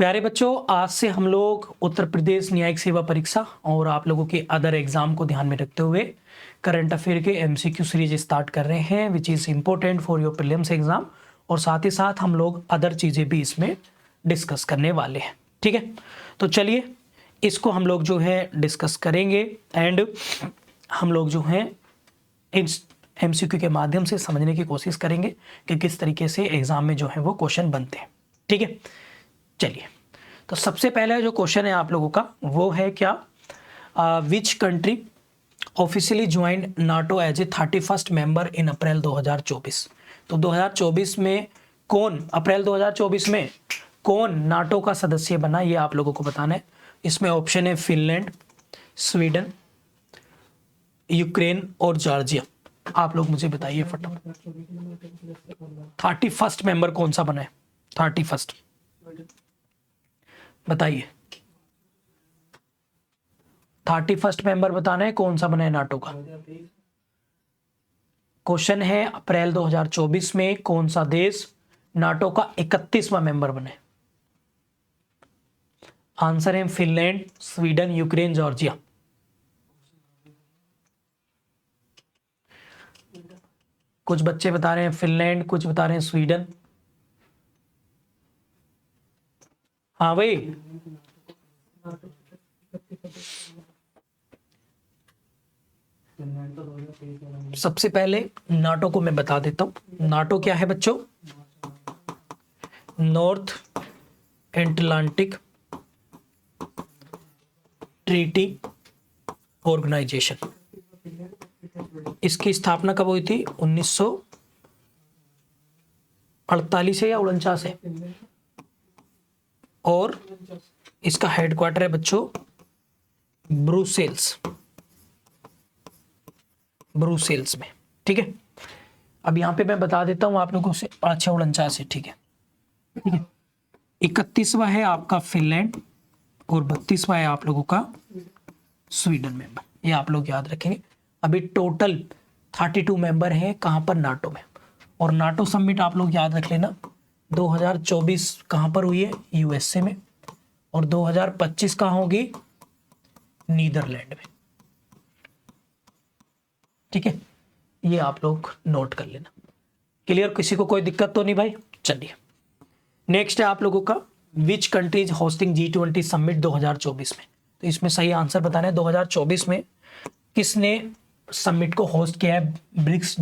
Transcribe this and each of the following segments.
प्यारे बच्चों, आज से हम लोग उत्तर प्रदेश न्यायिक सेवा परीक्षा और आप लोगों के अदर एग्जाम को ध्यान में रखते हुए करंट अफेयर के एमसीक्यू सीरीज स्टार्ट कर रहे हैं which is important for your prelims exam. और साथ ही साथ हम लोग अदर चीज़ें भी इसमें डिस्कस करने वाले हैं। ठीक है, तो चलिए इसको हम लोग जो है डिस्कस करेंगे एंड हम लोग जो है इस एमसीक्यू के माध्यम से समझने की कोशिश करेंगे कि किस तरीके से एग्जाम में जो है वो क्वेश्चन बनते हैं। ठीक है, चलिए तो सबसे पहला जो क्वेश्चन है आप लोगों का वो है क्या, which country officially joined NATO as a 31st member in April 2024। तो 2024 में कौन, अप्रैल 2024 में कौन नाटो का सदस्य बना, ये आप लोगों को बताना है। इसमें ऑप्शन है फिनलैंड, स्वीडन, यूक्रेन और जॉर्जिया। आप लोग मुझे बताइए फटाफट 31st मेंबर कौन सा बना है। 31st बताइए, 31st मेंबर बताना है कौन सा बना है नाटो का। क्वेश्चन है अप्रैल 2024 में कौन सा देश नाटो का 31वां मेंबर बने। आंसर है फिनलैंड, स्वीडन, यूक्रेन, जॉर्जिया। कुछ बच्चे बता रहे हैं फिनलैंड, कुछ बता रहे हैं स्वीडन। हाँ भाई, सबसे पहले नाटो को मैं बता देता हूं। नाटो क्या है बच्चों, नॉर्थ एटलांटिक ट्रीटी ऑर्गेनाइजेशन। इसकी स्थापना कब हुई थी, 1948 है या 49 है। और इसका हेडक्वार्टर है बच्चों ब्रुसेल्स में। ठीक है, अब यहां पे मैं बता देता हूं आप लोगों से। 49 है, ठीक है। 31वां है आपका फिनलैंड और 32वां है आप लोगों का स्वीडन मेंबर। ये आप लोग याद रखेंगे। अभी टोटल 32 मेंबर हैं कहां पर, नाटो में। और नाटो समिट आप लोग याद रख लेना 2024 कहां पर हुई है, यूएसए में। और 2025 कहां होगी, नीदरलैंड में। ठीक है, ये आप लोग नोट कर लेना। क्लियर, किसी को कोई दिक्कत तो नहीं भाई। चलिए नेक्स्ट है आप लोगों का, which countries hosting G20 summit 2024 में। तो इसमें सही आंसर बताना है 2024 में किसने समिट को होस्ट किया है, ब्रिक्स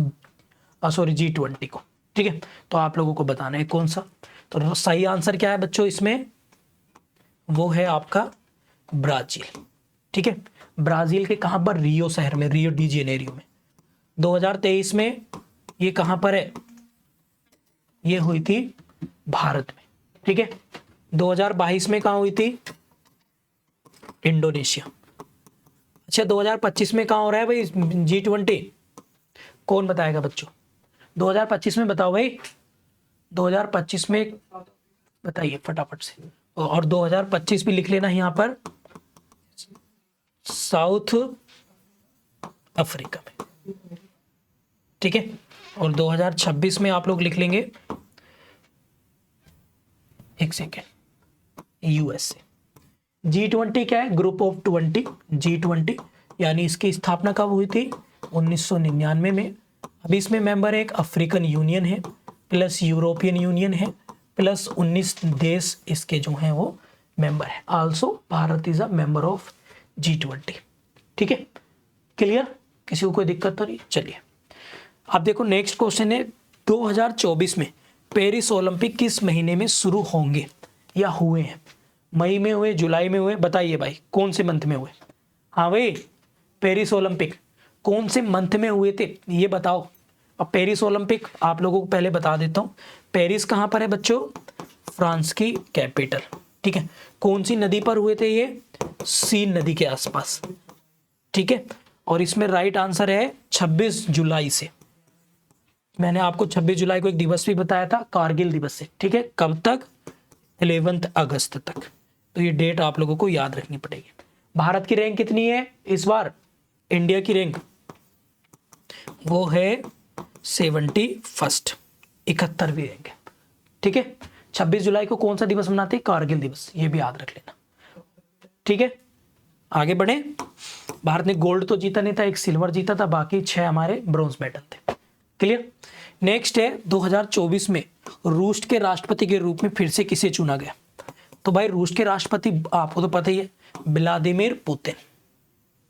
G20 को। ठीक है, तो आप लोगों को बताना है कौन सा। तो सही आंसर क्या है बच्चों इसमें, वो है आपका ब्राजील। ठीक है, ब्राजील के कहां पर, रियो शहर में, रियो डी जेनेरियो में। 2023 में ये कहां पर है, ये हुई थी भारत में। ठीक है, 2022 में कहां हुई थी, इंडोनेशिया। अच्छा, 2025 में कहां हो रहा है भाई G20, कौन बताएगा बच्चों 2025 में, बताओ भाई 2025 में बताइए फटाफट से। और 2025 भी लिख लेना यहां पर, साउथ अफ्रीका में। ठीक है, और 2026 में आप लोग लिख लेंगे, एक सेकेंड, यूएसए। G20 क्या है, ग्रुप ऑफ 20। G20 यानी इसकी स्थापना कब हुई थी, 1999 में। अभी इसमें मेंबर एक अफ्रीकन यूनियन है, प्लस यूरोपियन यूनियन है, प्लस 19 देश इसके जो हैं वो मेंबर है। Also Bharat is a member of G20। ठीक है, क्लियर, किसी को कोई दिक्कत तो नहीं। चलिए अब देखो नेक्स्ट क्वेश्चन है, 2024 में पेरिस ओलंपिक किस महीने में शुरू होंगे या हुए हैं। मई में हुए, जुलाई में हुए, बताइए भाई कौन से मंथ में हुए। हाँ भाई, पेरिस ओलंपिक कौन से मंथ में हुए थे ये बताओ। अब पेरिस ओलंपिक आप लोगों को पहले बता देता हूँ, पेरिस कहाँ पर है बच्चों, फ्रांस की कैपिटल। ठीक है, कौन सी नदी पर हुए थे ये, सीन नदी के आसपास। ठीक है, और इसमें राइट आंसर है 26 जुलाई से। मैंने आपको 26 जुलाई को एक दिवस भी बताया था, कारगिल दिवस से। ठीक है, कब तक, 11 अगस्त तक। तो ये डेट आप लोगों को याद रखनी पड़ेगी। भारत की रैंक कितनी है इस बार, इंडिया की रैंक वो है 71, 71वीं रैंक है। ठीक है, 26 जुलाई को कौन सा दिवस मनाते हैं? कारगिल दिवस, ये भी याद रख लेना। ठीक है, आगे बढ़े। भारत ने गोल्ड तो जीता नहीं था, एक सिल्वर जीता था, बाकी 6 हमारे ब्रॉन्ज मेडल थे। क्लियर। नेक्स्ट है 2024 में रूस के राष्ट्रपति के रूप में फिर से किसे चुना गया? तो भाई रूस के राष्ट्रपति आपको तो पता ही है, व्लादिमीर पुतिन।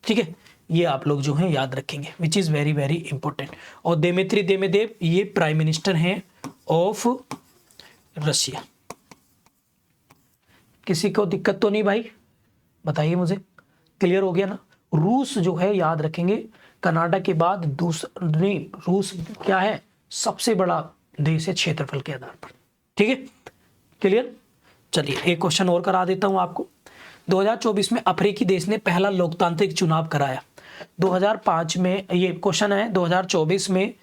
ठीक है, ये आप लोग जो है याद रखेंगे, which is very very important. और दिमित्री मेदवेदेव ये प्राइम मिनिस्टर हैं ऑफ रशिया। किसी को दिक्कत तो नहीं भाई? बताइए मुझे, क्लियर हो गया ना? रूस जो है याद रखेंगे, कनाडा के बाद दूसरी, रूस क्या है? सबसे बड़ा देश है क्षेत्रफल के आधार पर। ठीक है, क्लियर। चलिए एक क्वेश्चन और करा देता हूं आपको। 2024 में अफ्रीकी देश ने पहला लोकतांत्रिक चुनाव कराया। 2005 में ये क्वेश्चन है, 2024 में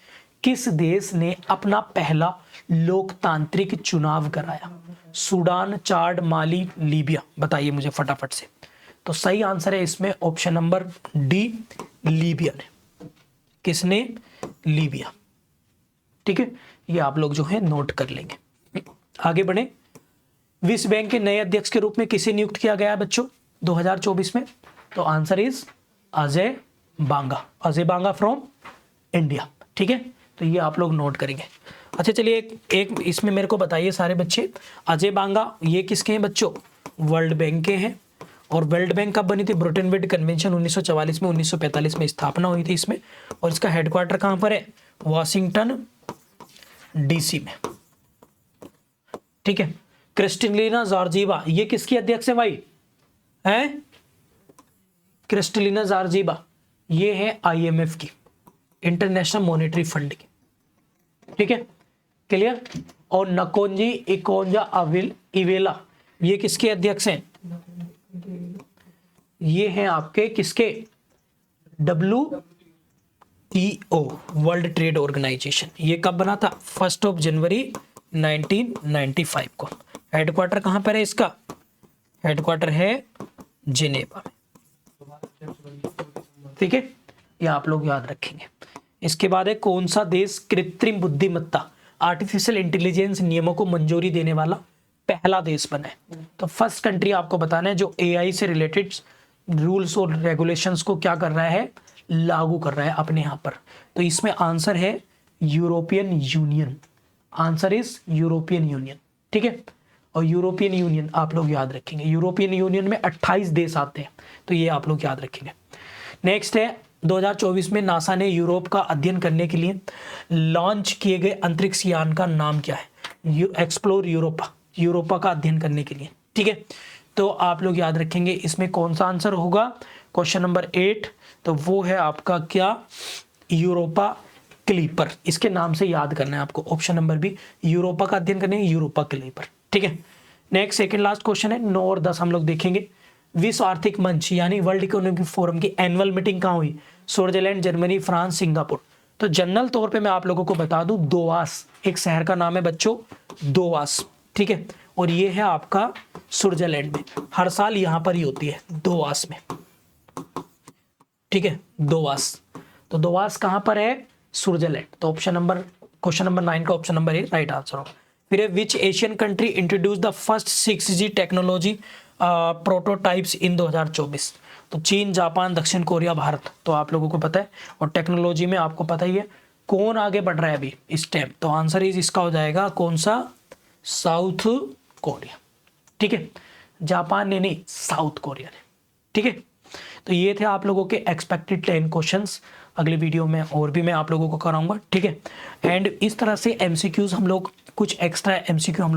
किस देश ने अपना पहला लोकतांत्रिक चुनाव कराया? सूडान, चाड, माली, लीबिया। बताइए मुझे फटाफट से। तो सही आंसर है इसमें ऑप्शन नंबर डी, लीबिया ने। किसने? लीबिया। ठीक है, ये आप लोग जो है नोट कर लेंगे। आगे बढ़े। विश्व बैंक के नए अध्यक्ष के रूप में किसे नियुक्त किया गया है बच्चों 2024 में? तो answer is Ajay Banga. Ajay Banga from India. ठीक है, तो ये आप लोग नोट करेंगे। अच्छा चलिए एक इसमें मेरे को बताइए सारे बच्चे, अजय बांगा ये किसके हैं बच्चों? वर्ल्ड बैंक के हैं। और वर्ल्ड बैंक कब बनी थी? ब्रेटन वुड्स कन्वेंशन 1944 में, 1945 में स्थापना हुई थी इसमें। और इसका हेडक्वार्टर कहां पर है? वॉशिंगटन डीसी में। ठीक है। क्रिस्टलिना जॉर्जीवा ये किसकी अध्यक्ष है भाई? हैं? क्रिस्टलिना जॉर्जीवा ये है आईएमएफ की, इंटरनेशनल मॉनेटरी फंड की। ठीक है, क्लियर। और नकोंजी इकोंजा इवेला ये किसके अध्यक्ष हैं? ये हैं आपके किसके? WTO, world trade organisation. ये कब बना था? 1 जनवरी 1995 को। हेडक्वार्टर कहां पर है इसका? हेडक्वार्टर है जिनेवा में। ठीक है, ये आप लोग याद रखेंगे। इसके बाद है कौन सा देश कृत्रिम बुद्धिमत्ता, आर्टिफिशियल इंटेलिजेंस नियमों को मंजूरी देने वाला पहला देश बना है? तो फर्स्ट कंट्री आपको बताना है जो एआई से रिलेटेड रूल्स और रेगुलेशंस को क्या कर रहा है? लागू कर रहा है अपने यहां पर। तो इसमें आंसर है European union. Answer is European union. ठीक है, और यूरोपियन यूनियन आप लोग याद रखेंगे, यूरोपियन यूनियन में 28 देश आते हैं, तो ये आप लोग याद रखेंगे। नेक्स्ट है 2024 में नासा ने यूरोप का अध्ययन करने के लिए लॉन्च किए गए अंतरिक्ष यान का नाम क्या है? एक्सप्लोर यूरोपा, यूरोपा का अध्ययन करने के लिए। ठीक है, तो आप लोग याद रखेंगे इसमें कौन सा आंसर होगा? क्वेश्चन नंबर 8, तो वो है आपका क्या? Europa clipper. इसके नाम से याद करना है आपको। ऑप्शन नंबर बी, यूरोपा का अध्ययन करने, यूरोपा क्लीपर। ठीक है, नेक्स्ट सेकंड लास्ट क्वेश्चन है 9 और 10 हम लोग देखेंगे। विश्व आर्थिक मंच यानी वर्ल्ड इकोनॉमिक फोरम की एनुअल मीटिंग कहाँ हुई? Switzerland, Germany, France, Singapore. तो जनरल तौर पे मैं आप लोगों को बता दूं, दोवास एक शहर का नाम है बच्चों, दोवास। ठीक है, और ये है आपका स्विट्जरलैंड में। हर साल यहाँ पर ही होती है, दोवास में। ठीक है, दोवास। तो दोवास कहाँ पर है? स्विट्जरलैंड। तो ऑप्शन नंबर, क्वेश्चन नंबर 9 का option number A right answer हो। फिर है which Asian country introduce the first 6G technology prototypes in 2024? तो चीन, जापान, दक्षिण कोरिया, भारत। तो आप लोगों को पता है, और टेक्नोलॉजी में आपको पता ही है कौन आगे बढ़ रहा है अभी इस टाइम। तो आंसर इज इसका हो जाएगा कौन सा? South Korea. ठीक है, जापान ने नहीं, साउथ कोरिया ने। ठीक है, तो ये थे आप लोगों के एक्सपेक्टेड 10 क्वेश्चंस। अगले वीडियो में और भी मैं आप लोगों को कराऊंगा। ठीक है, एंड इस तरह से एमसीक्यूज हम लोग, कुछ एक्स्ट्रा एमसीक्यू हम लोग